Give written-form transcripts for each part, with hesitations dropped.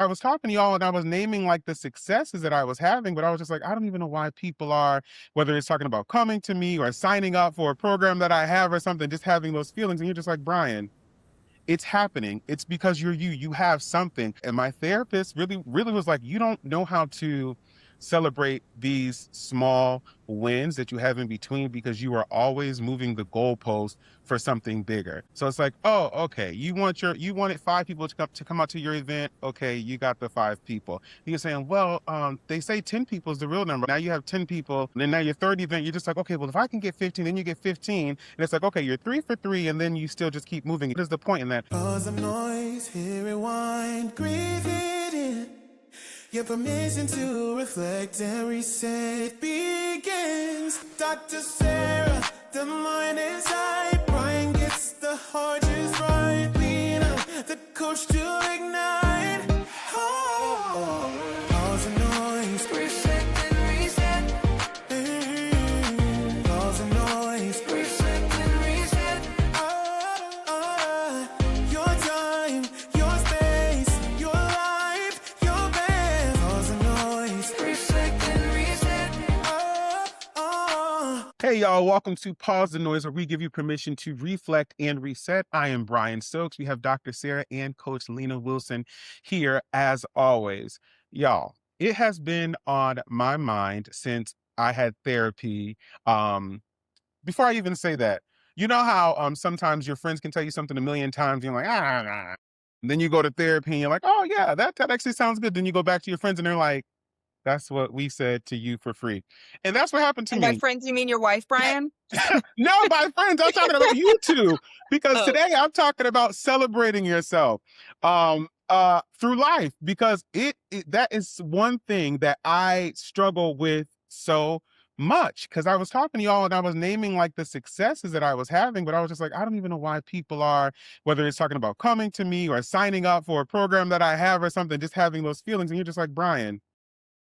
I was talking to y'all and I was naming like the successes that I was having, but I was just like, I don't even know why people are, whether it's talking about coming to me or signing up for a program that I have or something, just having those feelings. And you're just like, Brian, it's happening. It's because you're you. You have something. And my therapist really, really was like, you don't know how to celebrate these small wins that you have in between because you are always moving the goalpost for something bigger. So it's like, oh, okay, you wanted 5 people to come out to your event. Okay, you got the 5 people. You're saying, well, they say 10 people is the real number. Now you have 10 people, and then now your third event, you're just like, okay, well, if I can get 15, then you get 15. And it's like, okay, you're 3 for 3, and then you still just keep moving. What is the point in that? Pause of noise, hear rewind, breathe it in. Your permission to reflect and reset begins. Dr. Sarah, the mind is high. Brian gets the heart just right. Lena, the coach to ignite. Oh, pause of noise, reset and reset. Pause of noise, reset and reset. Your time, your space, your life, your best. Pause of noise, reset and reset. Hey, y'all, welcome to Pause the Noise, where we give you permission to reflect and reset. I am Brian Stokes. We have Dr. Saarah and Coach Lena Wilson here as always. Y'all, it has been on my mind since I had therapy. Before I even say that, you know how sometimes your friends can tell you something a million times, and you're like, ah. And then you go to therapy and you're like, oh, yeah, that actually sounds good. Then you go back to your friends and they're like, that's what we said to you for free. And that's what happened to And by me. friends, you mean your wife, Brian? No, my friends, I'm talking about you two, because Oh, today I'm talking about celebrating yourself through life, because that is one thing that I struggle with so much. Because I was talking to y'all and I was naming like the successes that I was having, but I was just like, I don't even know why people are, whether it's talking about coming to me or signing up for a program that I have or something, just having those feelings. And you're just like, Brian,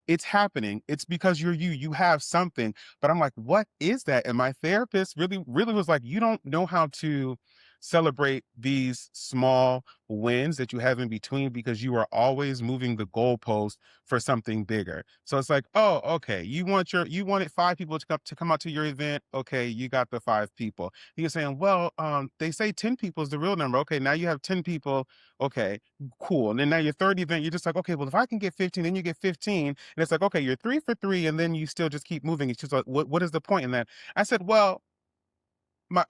it's happening. It's because you're you. You have something. But I'm like, what is that? And my therapist really, really was like, you don't know how to celebrate these small wins that you have in between because you are always moving the goalpost for something bigger. So it's like, oh, okay, you wanted 5 people to come out to your event. Okay, you got the 5 people. You're saying, well, they say 10 people is the real number. Okay, now you have 10 people. Okay, cool. And then now your third event, you're just like, okay, well, if I can get 15, then you get 15. And it's like, okay, you're 3 for 3, and then you still just keep moving. It's just like, what is the point in that? I said, well,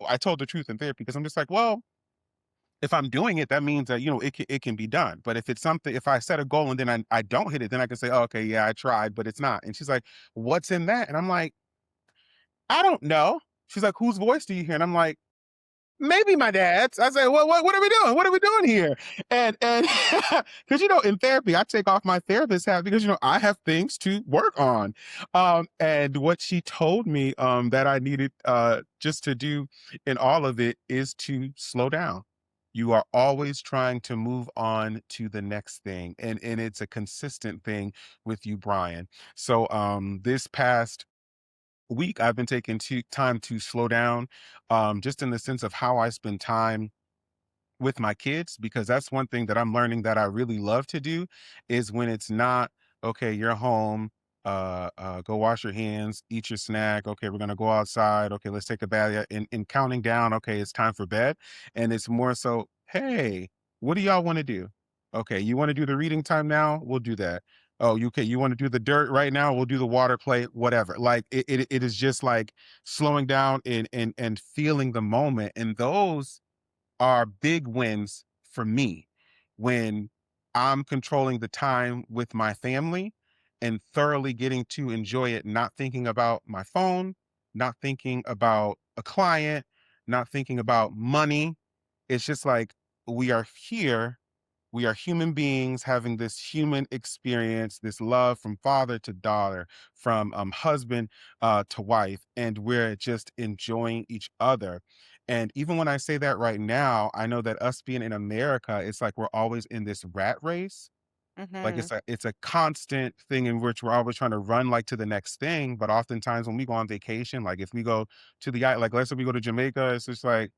I told the truth in therapy because I'm just like, well, if I'm doing it, that means that, it can be done. But if it's something, if I set a goal and then I don't hit it, then I can say, oh, okay, yeah, I tried, but it's not. And she's like, what's in that? And I'm like, I don't know. She's like, whose voice do you hear? And I'm like, maybe my dad's. I say, what are we doing? What are we doing here? And because in therapy, I take off my therapist hat because I have things to work on. And what she told me that I needed just to do in all of it is to slow down. You are always trying to move on to the next thing, and it's a consistent thing with you, Brian. So this past week I've been taking time to slow down, just in the sense of how I spend time with my kids, because that's one thing that I'm learning that I really love to do is when it's not, okay, you're home, go wash your hands, eat your snack. Okay, we're gonna go outside. Okay, let's take a bath. Yeah, and counting down. Okay, it's time for bed, and it's more so, hey, what do y'all want to do? Okay, you want to do the reading time now? We'll do that. Oh, okay, you want to do the dirt right now? We'll do the water play, whatever. Like it is just like slowing down and feeling the moment, and those are big wins for me when I'm controlling the time with my family and thoroughly getting to enjoy it, not thinking about my phone, not thinking about a client, not thinking about money. It's just like we are here. We are human beings having this human experience, this love from father to daughter, from husband to wife, and we're just enjoying each other. And even when I say that right now, I know that us being in America, it's like we're always in this rat race. Like hmm it's a constant thing in which we're always trying to run like to the next thing. But oftentimes when we go on vacation, like if we go to like let's say we go to Jamaica, it's just like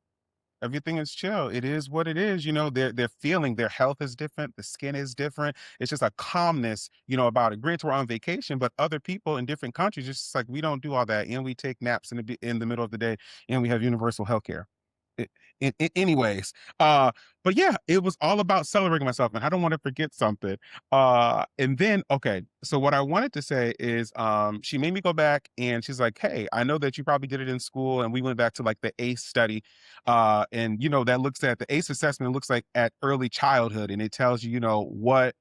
Everything is chill. It is what it is. They're feeling their health is different. The skin is different. It's just a calmness, about it. Granted, we're on vacation, but other people in different countries, it's just like we don't do all that, and we take naps in the middle of the day, and we have universal health care. Anyways, but yeah, it was all about celebrating myself, and I don't want to forget something. And then okay, so what I wanted to say is, she made me go back, and she's like, "Hey, I know that you probably did it in school," and we went back to like the ACE study, and that looks at the ACE assessment looks like at early childhood, and it tells you, what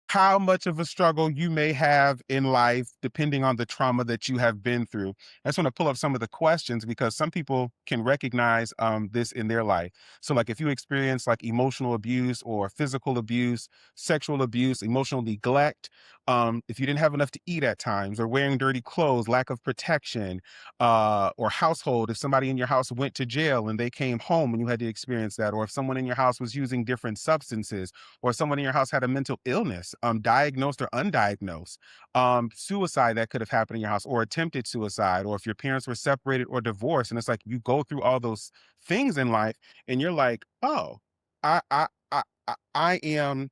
how much of a struggle you may have in life depending on the trauma that you have been through. I just want to pull up some of the questions because some people can recognize this in their life. So, like if you experience like emotional abuse or physical abuse, sexual abuse, emotional neglect, if you didn't have enough to eat at times, or wearing dirty clothes, lack of protection, or household, if somebody in your house went to jail and they came home and you had to experience that, or if someone in your house was using different substances, or someone in your house had a mental illness, diagnosed or undiagnosed, suicide that could have happened in your house, or attempted suicide, or if your parents were separated or divorced, and it's like you go through all those things in life, and you're like, oh, I am.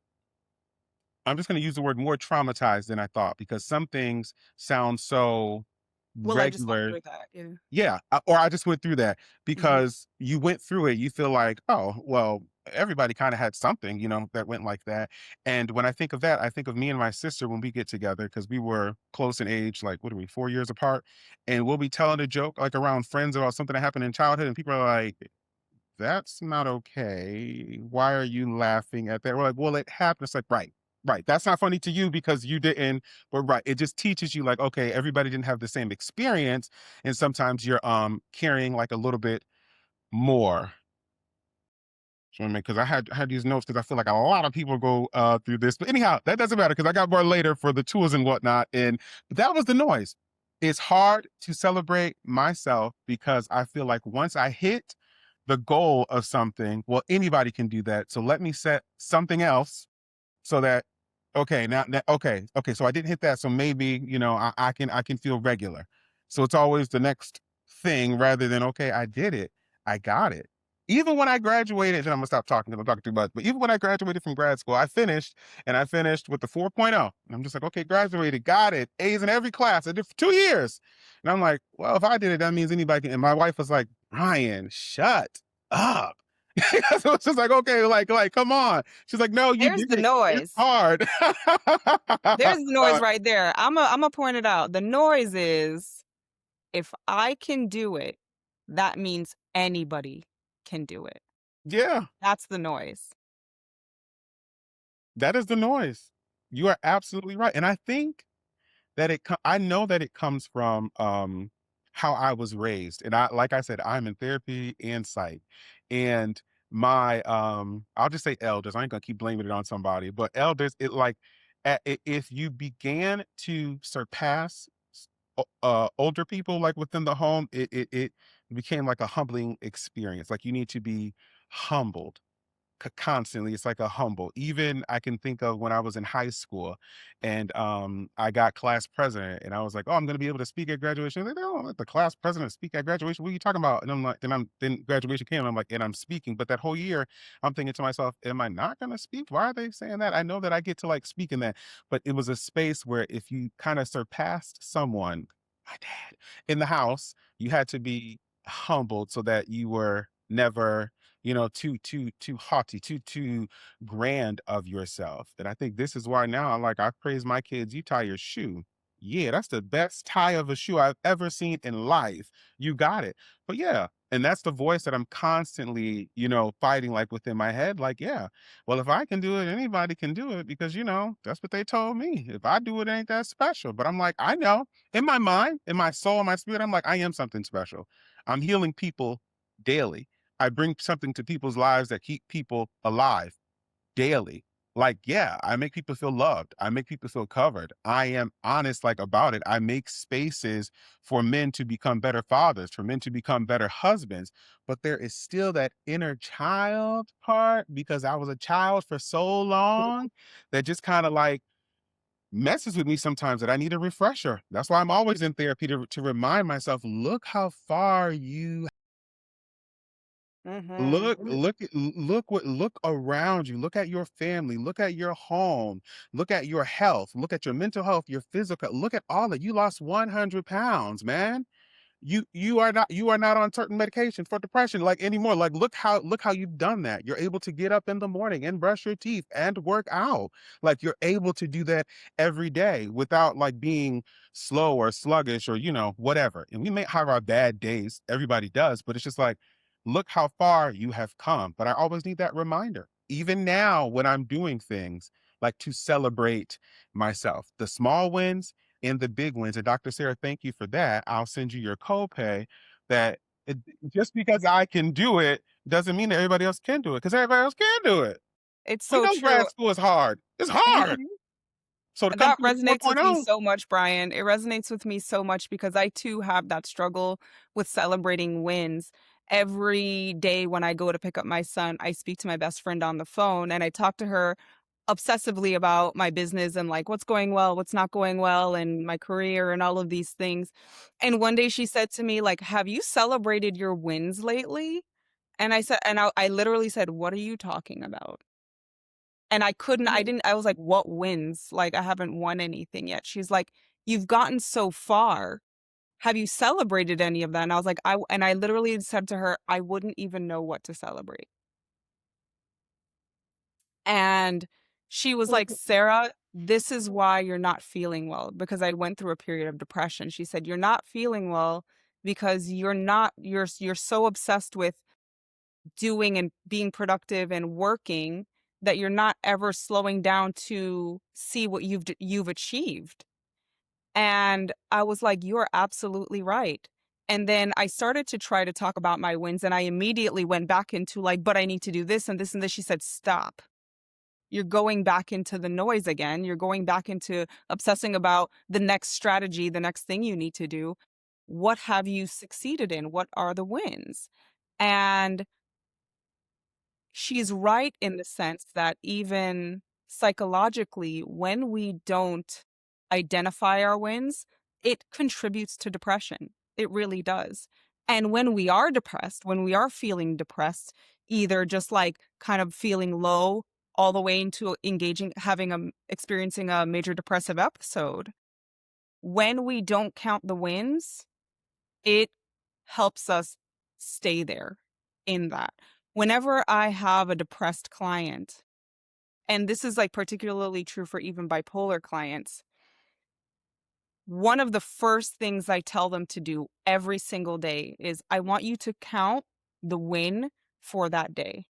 I'm just going to use the word more traumatized than I thought because some things sound so Well, I just went regular. through that. Yeah. Yeah, or I just went through that Mhm. because you went through it. You feel like, oh, well, everybody kind of had something, that went like that. And when I think of that, I think of me and my sister when we get together because we were close in age, like, what are we, 4 years apart? And we'll be telling a joke like around friends about something that happened in childhood, and people are like, that's not okay. Why are you laughing at that? We're like, well, it happened. It's like, right, right. That's not funny to you because you didn't, but right. It just teaches you like, okay, everybody didn't have the same experience. And sometimes you're carrying like a little bit more. Because I had these notes because I feel like a lot of people go through this. But anyhow, that doesn't matter because I got more later for the tools and whatnot. And but that was the noise. It's hard to celebrate myself because I feel like once I hit the goal of something, well, anybody can do that. So let me set something else so that okay, now okay, so I didn't hit that, so maybe I can feel regular. So it's always the next thing rather than okay, I did it, I got it. Even when I graduated, and I'm gonna stop talking because I'm talking too much, but even when I graduated from grad school, I finished with the 4.0. And I'm just like, okay, graduated, got it, A's in every class. I did for 2 years. And I'm like, well, if I did it, that means anybody can. And my wife was like, Brian, shut up. So it's just like, okay, like, come on. She's like, no, you There's did the it. It's noise. hard. There's the noise right there. Imma point it out. The noise is, if I can do it, that means anybody can do it. Yeah, That's the noise. that is the noise. You are absolutely right. And I think that I know that it comes from how I was raised. And I like I said, I'm in therapy and psych. And my I'll just say elders. I ain't gonna keep blaming it on somebody, but elders, it like if you began to surpass older people like within the home, it became like a humbling experience. Like you need to be humbled constantly. It's like a humble. Even I can think of when I was in high school and I got class president and I was like, oh, I'm going to be able to speak at graduation. They don't let the class president speak at graduation. What are you talking about? And I'm like, then graduation came. I'm like, and I'm speaking. But that whole year, I'm thinking to myself, am I not going to speak? Why are they saying that? I know that I get to like speak in that, but it was a space where if you kind of surpassed someone, my dad, in the house, you had to be humbled so that you were never too haughty, too grand of yourself. And I think this is why now I praise my kids. You tie your shoe. Yeah, that's the best tie of a shoe I've ever seen in life. You got it. But yeah, and that's the voice that I'm constantly, fighting like within my head. Like, yeah, well, if I can do it, anybody can do it because, that's what they told me. If I do it, ain't that special. But I'm like, I know in my mind, in my soul, in my spirit, I'm like, I am something special. I'm healing people daily. I bring something to people's lives that keep people alive daily. Like, yeah, I make people feel loved. I make people feel covered. I am honest like about it. I make spaces for men to become better fathers, for men to become better husbands. But there is still that inner child part because I was a child for so long that just kind of like messes with me sometimes that I need a refresher. That's why I'm always in therapy to remind myself, look how far you Mhm. Look around you. Look at your family. Look at your home. Look at your health. Look at your mental health, your physical. Look at all that. You lost 100 pounds, man. You are not on certain medication for depression like anymore. Like look how you've done that. You're able to get up in the morning and brush your teeth and work out. Like you're able to do that every day without like being slow or sluggish or whatever. And we may have our bad days. Everybody does, but it's just like look how far you have come. But I always need that reminder. Even now when I'm doing things like to celebrate myself, the small wins and the big wins. And Dr. Sarah, thank you for that. I'll send you your copay. That it, just because I can do it doesn't mean that everybody else can do it, because everybody else can do it. It's We so know true. grad school is hard. It's hard. So to come That through with resonates with me 4.0, so much, Brian. It resonates with me so much because I too have that struggle with celebrating wins. Every day when I go to pick up my son, I speak to my best friend on the phone and I talk to her obsessively about my business and like what's going well, what's not going well, and my career and all of these things. And one day she said to me, like, have you celebrated your wins lately? And I said, and I literally said, what are you talking about? And I was like, "What wins? Like, I haven't won anything yet." She's like, "You've gotten so far. Have you celebrated any of that?" And I was like, I literally said to her, "I wouldn't even know what to celebrate." And she was like, "Sarah, this is why you're not feeling well." Because I went through a period of depression. She said, "You're not feeling well because you're so obsessed with doing and being productive and working that you're not ever slowing down to see what you've achieved." And I was like, "You're absolutely right." And then I started to try to talk about my wins and I immediately went back into like, "But I need to do this and this and this." She said, "Stop. You're going back into the noise again. You're going back into obsessing about the next strategy, the next thing you need to do. What have you succeeded in? What are the wins?" And she's right in the sense that even psychologically, when we don't identify our wins, it contributes to depression. It really does. And when we are depressed, when we are feeling depressed, either just like kind of feeling low all the way into experiencing a major depressive episode, when we don't count the wins, it helps us stay there in that. Whenever I have a depressed client, and this is like particularly true for even bipolar clients, one of the first things I tell them to do every single day is I want you to count the win for that day.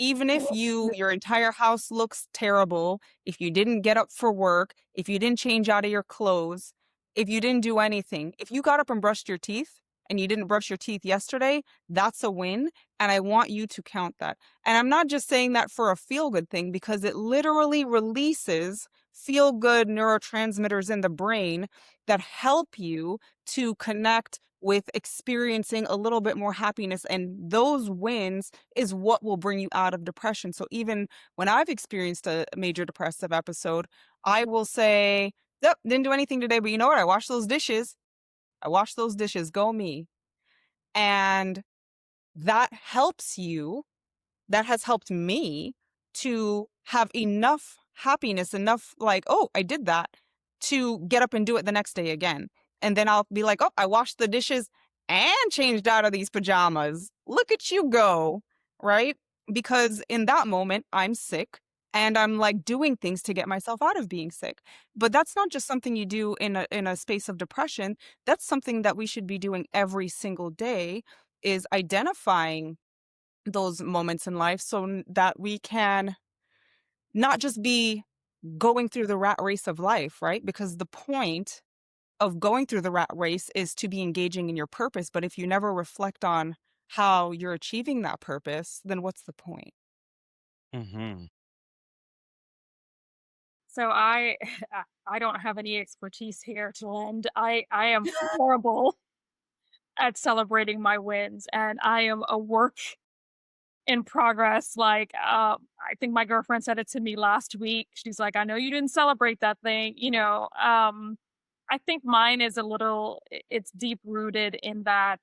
Even if your entire house looks terrible, if you didn't get up for work, if you didn't change out of your clothes, if you didn't do anything, if you got up and brushed your teeth and you didn't brush your teeth yesterday, that's a win. And I want you to count that. And I'm not just saying that for a feel good thing because it literally releases feel good neurotransmitters in the brain that help you to connect with experiencing a little bit more happiness. And those wins is what will bring you out of depression. So even when I've experienced a major depressive episode, I will say, "Yep, didn't do anything today, but you know what? I washed those dishes. I washed those dishes. Go me." And that helps you that has helped me to have enough happiness, enough like, "Oh, I did that," to get up and do it the next day again. And then I'll be like, "Oh, I washed the dishes and changed out of these pajamas. Look at you go." Right? Because in that moment, I'm sick and I'm like doing things to get myself out of being sick. But that's not just something you do in a space of depression. That's something that we should be doing every single day is identifying those moments in life so that we can not just be going through the rat race of life, right? Because the point of going through the rat race is to be engaging in your purpose. But if you never reflect on how you're achieving that purpose, then what's the point? hmm So I don't have any expertise here to lend. I am horrible at celebrating my wins, and I am a work in progress. Like, I think my girlfriend said it to me last week. She's like, "I know you didn't celebrate that thing," you know. I think mine is a little. It's deep rooted in that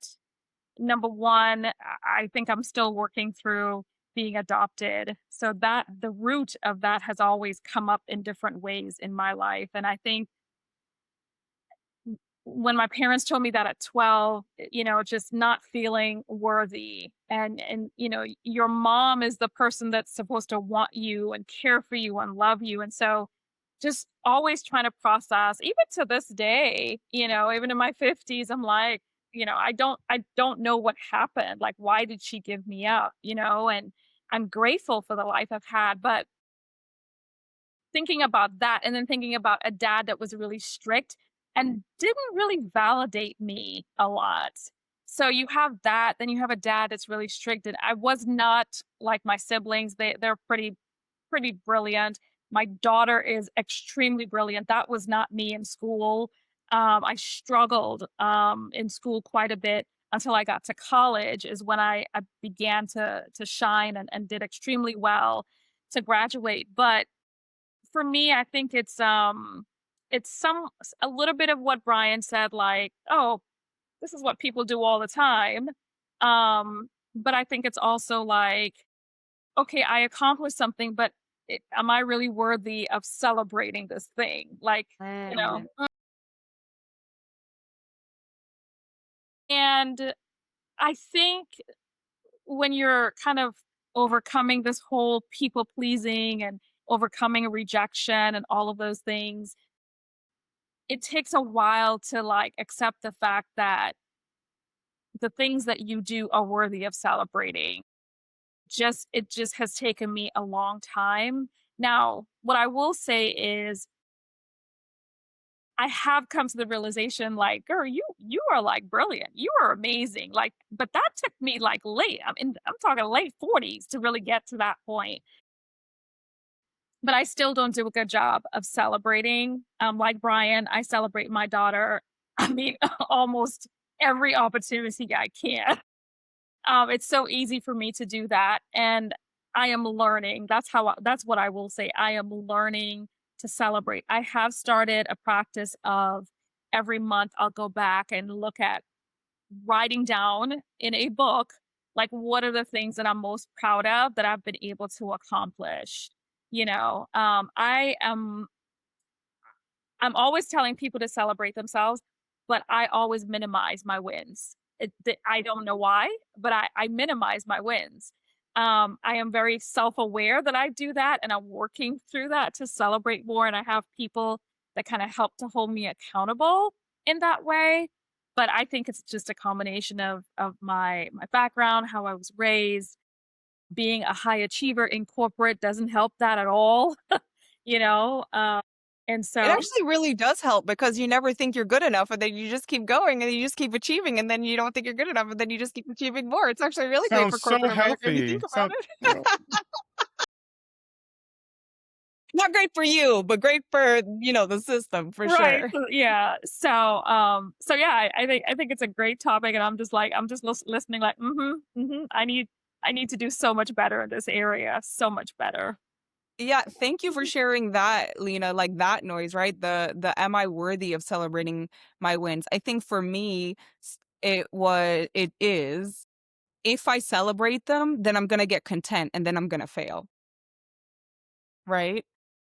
number one, I think I'm still working through being adopted. So that the root of that has always come up in different ways in my life. And I think when my parents told me that at 12, just not feeling worthy, and your mom is the person that's supposed to want you and care for you and love you. And so just always trying to process, even to this day, even in my 50s, I'm like, I don't know what happened. Like, why did she give me up? And I'm grateful for the life I've had, but thinking about that and then thinking about a dad that was really strict and didn't really validate me a lot. So you have that, then you have a dad that's really strict, and I was not like my siblings. They're pretty brilliant. My daughter is extremely brilliant. That was not me in school. I struggled in school quite a bit until I got to college, is when I began to shine and did extremely well to graduate. But for me, I think it's a little bit of what Brian said, like, oh, this is what people do all the time. But I think it's also like, okay, I accomplished something, but am I really worthy of celebrating this thing? Like, you know, Mm. and I think when you're kind of overcoming this whole people pleasing and overcoming a rejection and all of those things, it takes a while to like accept the fact that the things that you do are worthy of celebrating. It just has taken me a long time. Now, what I will say is I have come to the realization, like, girl, you are like brilliant. You are amazing. Like, but that took me like late. I'm talking late 40s to really get to that point. But I still don't do a good job of celebrating. Like Brian, I celebrate my daughter. I mean, almost every opportunity I can. It's so easy for me to do that, and I am learning. That's what I will say. I am learning to celebrate. I have started a practice of every month I'll go back and look at writing down in a book, like, what are the things that I'm most proud of that I've been able to accomplish. I'm always telling people to celebrate themselves, but I always minimize my wins. I don't know why, but I minimize my wins. I am very self-aware that I do that, and I'm working through that to celebrate more. And I have people that kind of help to hold me accountable in that way. But I think it's just a combination of my background, how I was raised. Being a high achiever in corporate doesn't help that at all, you know. And It so actually really does help because you never think you're good enough, and then you just keep going and you just keep achieving, and then you don't think you're good enough, and then you just keep achieving more. It's actually really great for Sounds so corporate America if you think healthy. about it. Not great for you, but great for, the system for right. sure. Yeah. So yeah, I think it's a great topic, and I'm just listening, like, I need to do so much better in this area, so much better. Yeah, thank you for sharing that, Lena, like that noise, right? The am I worthy of celebrating my wins? I think for me, it is, if I celebrate them, then I'm gonna get content and then I'm gonna fail, right?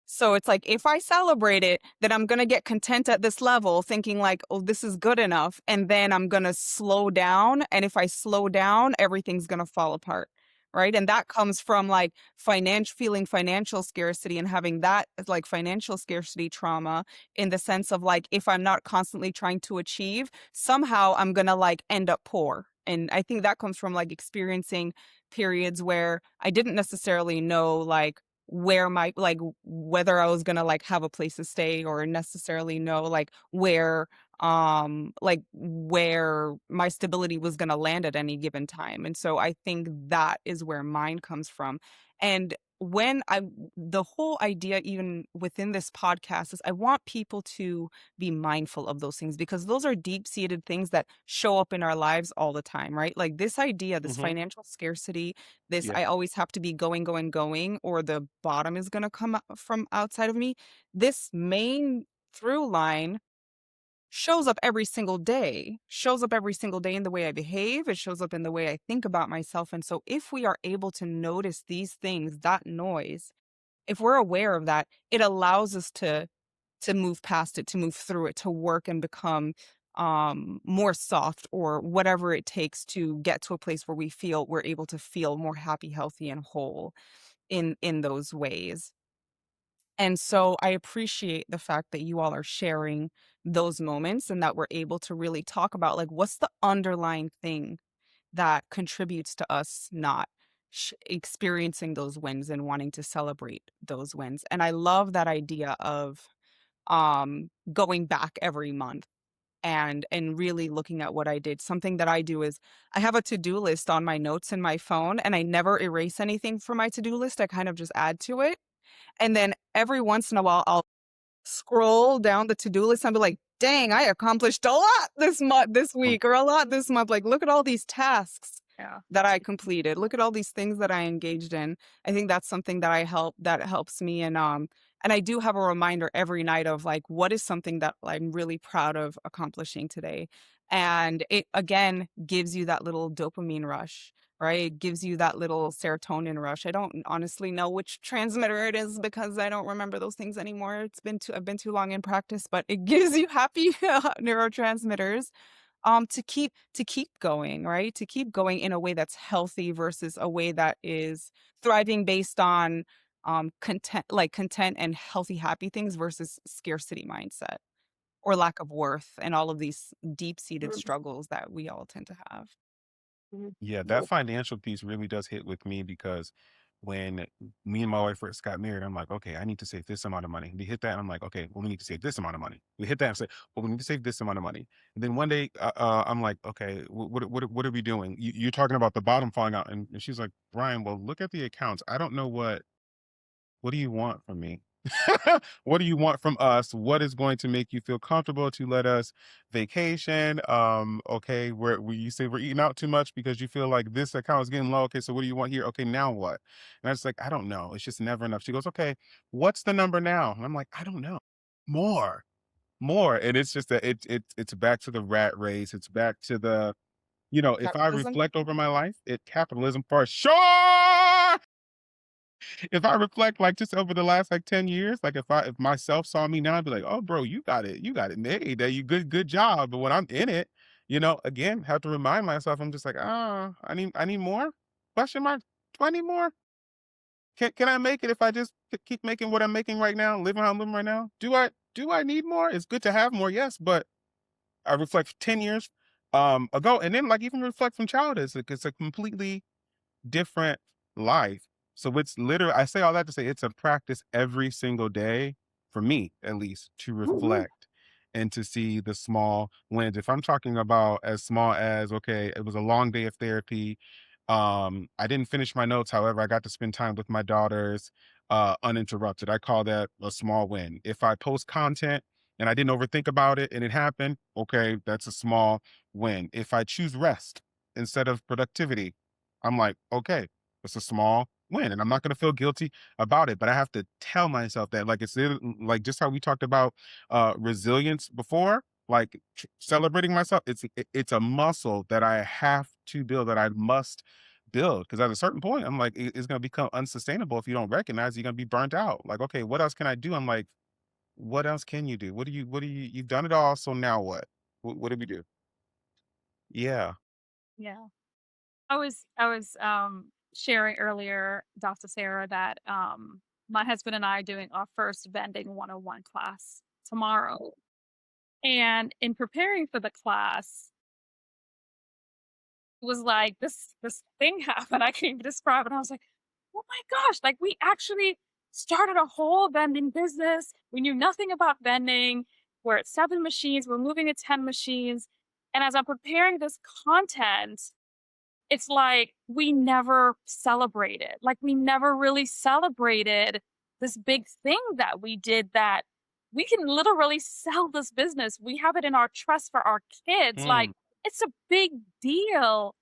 So it's like if I celebrate it, then I'm going to get content at this level, thinking like, oh, this is good enough. And then I'm going to slow down. And if I slow down, everything's going to fall apart. Right. And that comes from like feeling financial scarcity and having that as like financial scarcity trauma, in the sense of like, if I'm not constantly trying to achieve, somehow I'm going to like end up poor. And I think that comes from like experiencing periods where I didn't necessarily know like where my like whether I was gonna like have a place to stay, or necessarily know like where my stability was gonna land at any given time. And so I think that is where mine comes from. And when I the whole idea even within this podcast is I want people to be mindful of those things, because those are deep-seated things that show up in our lives all the time, right? Like this idea, this Hmm. financial scarcity, this Yeah. I always have to be going, going, going, or the bottom is going to come from outside of me. This main through line shows up every single day, shows up every single day in the way I behave. It shows up in the way I think about myself. And so if we are able to notice these things, that noise, if we're aware of that, it allows us to move past it, to move through it, to work and become more soft or whatever it takes to get to a place where we feel we're able to feel more happy, healthy, and whole in those ways. And so I appreciate the fact that you all are sharing those moments and that we're able to really talk about like what's the underlying thing that contributes to us not experiencing those wins and wanting to celebrate those wins. And I love that idea of going back every month and really looking at what I did. Something that I do is I have a to-do list on my notes in my phone and I never erase anything from my to-do list. I kind of just add to it. And then every once in a while I'll scroll down the to-do list and be like, dang, I accomplished a lot this month, this week, or a lot this month. Like, look at all these tasks Yeah. that I completed. Look at all these things that I engaged in. I think that's something that helps me. And I do have a reminder every night of like, what is something that I'm really proud of accomplishing today? And it again gives you that little dopamine rush, right? It gives you that little serotonin rush. I don't honestly know which transmitter it is because I don't remember those things anymore. I've been too long in practice, but it gives you happy neurotransmitters to keep going, right? To keep going in a way that's healthy versus a way that is thriving based on content and healthy, happy things versus scarcity mindset or lack of worth and all of these deep-seated struggles that we all tend to have. Yeah, that financial piece really does hit with me because when me and my wife first got married, I'm like, okay, I need to save this amount of money. We hit that, and I'm like, okay, well, we need to save this amount of money. We hit that and say, well, we need to save this amount of money. And then one day, I'm like, okay, what are we doing? You're talking about the bottom falling out, and she's like, Brian, well, look at the accounts. I don't know what do you want from me? What do you want from us? What is going to make you feel comfortable to let us vacation? Okay, you say we're eating out too much because you feel like this account is getting low. Okay, so what do you want here? Okay, now what? And I was like, I don't know. It's just never enough. She goes, okay, what's the number now? And I'm like, I don't know. More, more. And it's just that it's back to the rat race. It's back to the, if I Capitalism. reflect over my life, capitalism for sure. If I reflect like just over the last like 10 years, like if myself saw me now, I'd be like, oh bro, you got it made. That you good job. But when I'm in it, again, have to remind myself, I'm just like, I need more? Question mark? Do I need more? Can I make it if I just keep making what I'm making right now, living how I'm living right now? Do I need more? It's good to have more, yes, but I reflect 10 years ago, and then like even reflect from childhood. It's a completely different life. So it's literally, I say all that to say it's a practice every single day, for me at least, to reflect and to see the small wins. If I'm talking about as small as, okay, it was a long day of therapy. I didn't finish my notes. However, I got to spend time with my daughters uninterrupted. I call that a small win. If I post content and I didn't overthink about it and it happened, okay, that's a small win. If I choose rest instead of productivity, I'm like, okay, it's a small win, and I'm not going to feel guilty about it. But I have to tell myself that, like like just how we talked about resilience before, like celebrating myself. It's a muscle that I have to build, that I must build, because at a certain point, I'm like, it's going to become unsustainable if you don't recognize you're going to be burnt out. Like, okay, what else can I do? I'm like, what else can you do? You've done it all. So now what? What do we do? Yeah. Yeah. I was sharing earlier, Dr. Sarah, that my husband and I are doing our first vending 101 class tomorrow. And in preparing for the class, it was like this thing happened. I can't even describe it. I was like, oh my gosh, like we actually started a whole vending business. We knew nothing about vending. We're at 7 machines, we're moving to 10 machines. And as I'm preparing this content, it's like we never celebrated. Like we never really celebrated this big thing that we did, that we can literally sell this business. We have it in our trust for our kids. Like Mm, it's a big deal.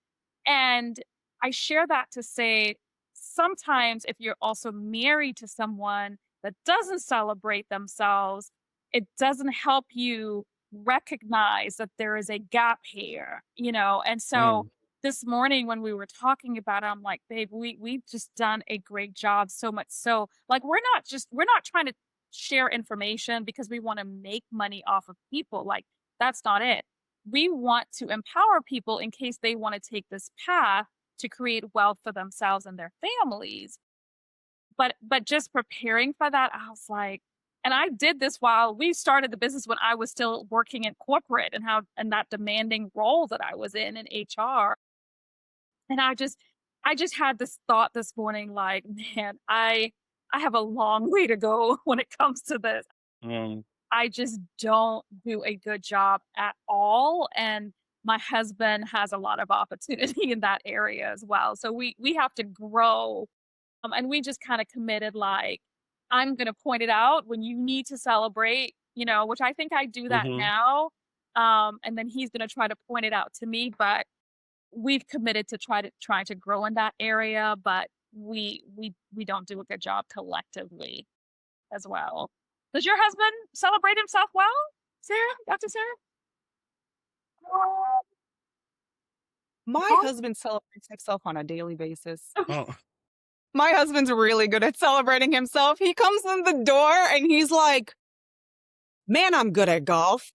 And I share that to say sometimes if you're also married to someone that doesn't celebrate themselves, it doesn't help you recognize that there is a gap here, And so Mm, this morning when we were talking about it, I'm like, babe, we've just done a great job, so much so. Like we're not trying to share information because we want to make money off of people. Like that's not it. We want to empower people in case they want to take this path to create wealth for themselves and their families. But just preparing for that, I was like, and I did this while we started the business when I was still working in corporate and that demanding role that I was in HR. And I just had this thought this morning, like, man, I have a long way to go when it comes to this. mm, I just don't do a good job at all. And my husband has a lot of opportunity in that area as well. So we have to grow. And we just kind of committed, like, I'm going to point it out when you need to celebrate, which I think I do that mhm. now. And then he's going to try to point it out to me. But we've committed to trying to grow in that area. But we don't do a good job collectively as well. Does your husband celebrate himself well, Sarah? Dr. Sarah? My husband celebrates himself on a daily basis. Oh, My husband's really good at celebrating himself. He comes in the door and he's like, man, I'm good at golf.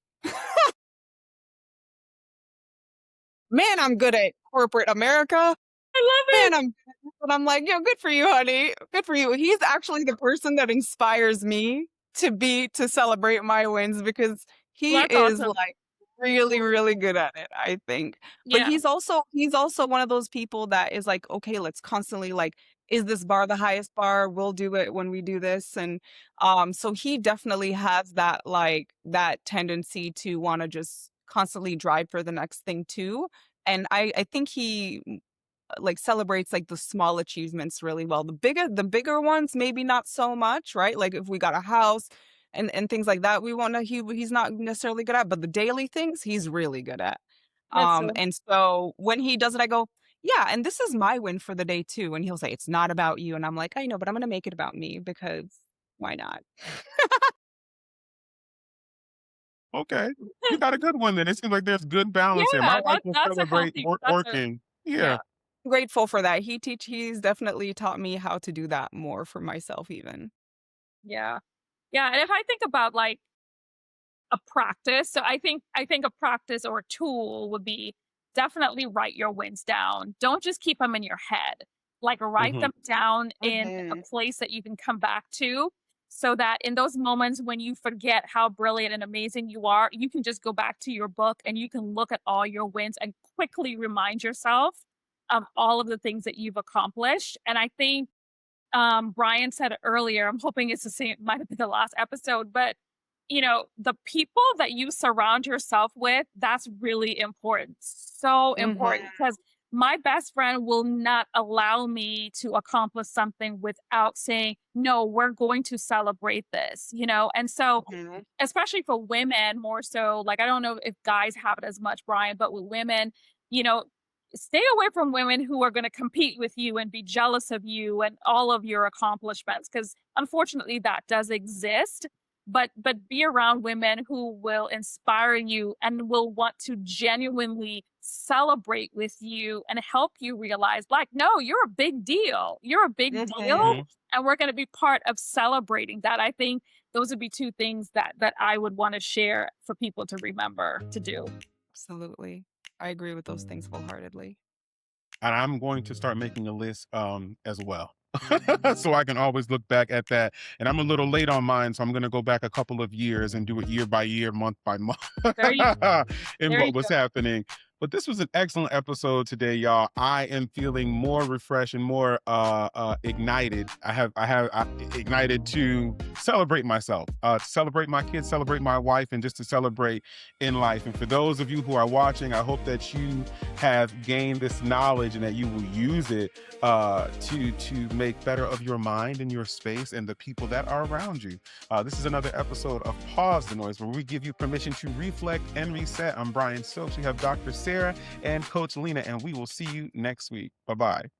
Man, I'm good at corporate America. I love Man, it. and I'm like, yo, good for you, honey. Good for you. He's actually the person that inspires me to celebrate my wins because Well, he that's is awesome. like really, really good at it, I think. But Yeah, he's also one of those people that is like, okay, let's constantly like, is this bar the highest bar? We'll do it when we do this. And so he definitely has that like that tendency to want to just constantly drive for the next thing too. And I think he like celebrates like the small achievements really well. The bigger ones, maybe not so much, right? Like if we got a house and things like that, we won't know he's not necessarily good at, but the daily things he's really good at. that's so And so when he does it, I go, yeah, and this is my win for the day too. And he'll say, it's not about you. And I'm like, I know, but I'm gonna make it about me because why not? okay. You got a good one then. It seems like there's good balance here. My yeah, wife will that's a celebrate healthy that's a working. Yeah. yeah. Grateful for that. He's definitely taught me how to do that more for myself even. Yeah. Yeah, and if I think about, like, a practice, so I think a practice or a tool would be definitely write your wins down. Don't just keep them in your head. Like, write Mhm. them down in a Mhm. place that you can come back to so that in those moments when you forget how brilliant and amazing you are, you can just go back to your book and you can look at all your wins and quickly remind yourself of all of the things that you've accomplished. And I think Brian said it earlier. I'm hoping it's the same, might have been the last episode, but the people that you surround yourself with, that's really important. So important Mhm. because my best friend will not allow me to accomplish something without saying, no, we're going to celebrate this. And so, Mhm. especially for women, more so, like, I don't know if guys have it as much, Brian, but with women, you know, stay away from women who are going to compete with you and be jealous of you and all of your accomplishments because unfortunately that does exist, but be around women who will inspire you and will want to genuinely celebrate with you and help you realize, like, no, you're a big deal, Mhm. Mhm. and we're going to be part of celebrating that. I think those would be two things that I would want to share for people to remember to do. Absolutely. I agree with those things wholeheartedly. And I'm going to start making a list as well. So I can always look back at that. And I'm a little late on mine, so I'm going to go back a couple of years and do it year by year, month by month There you in there you what was go. happening. But this was an excellent episode today, y'all. I am feeling more refreshed and more ignited. I ignited to celebrate myself, to celebrate my kids, celebrate my wife, and just to celebrate in life. And for those of you who are watching, I hope that you have gained this knowledge and that you will use it to make better of your mind and your space and the people that are around you. This is another episode of Pause the Noise, where we give you permission to reflect and reset. I'm Brian Stokes. We have Dr. Saarah and Coach Lena, and we will see you next week. Bye-bye.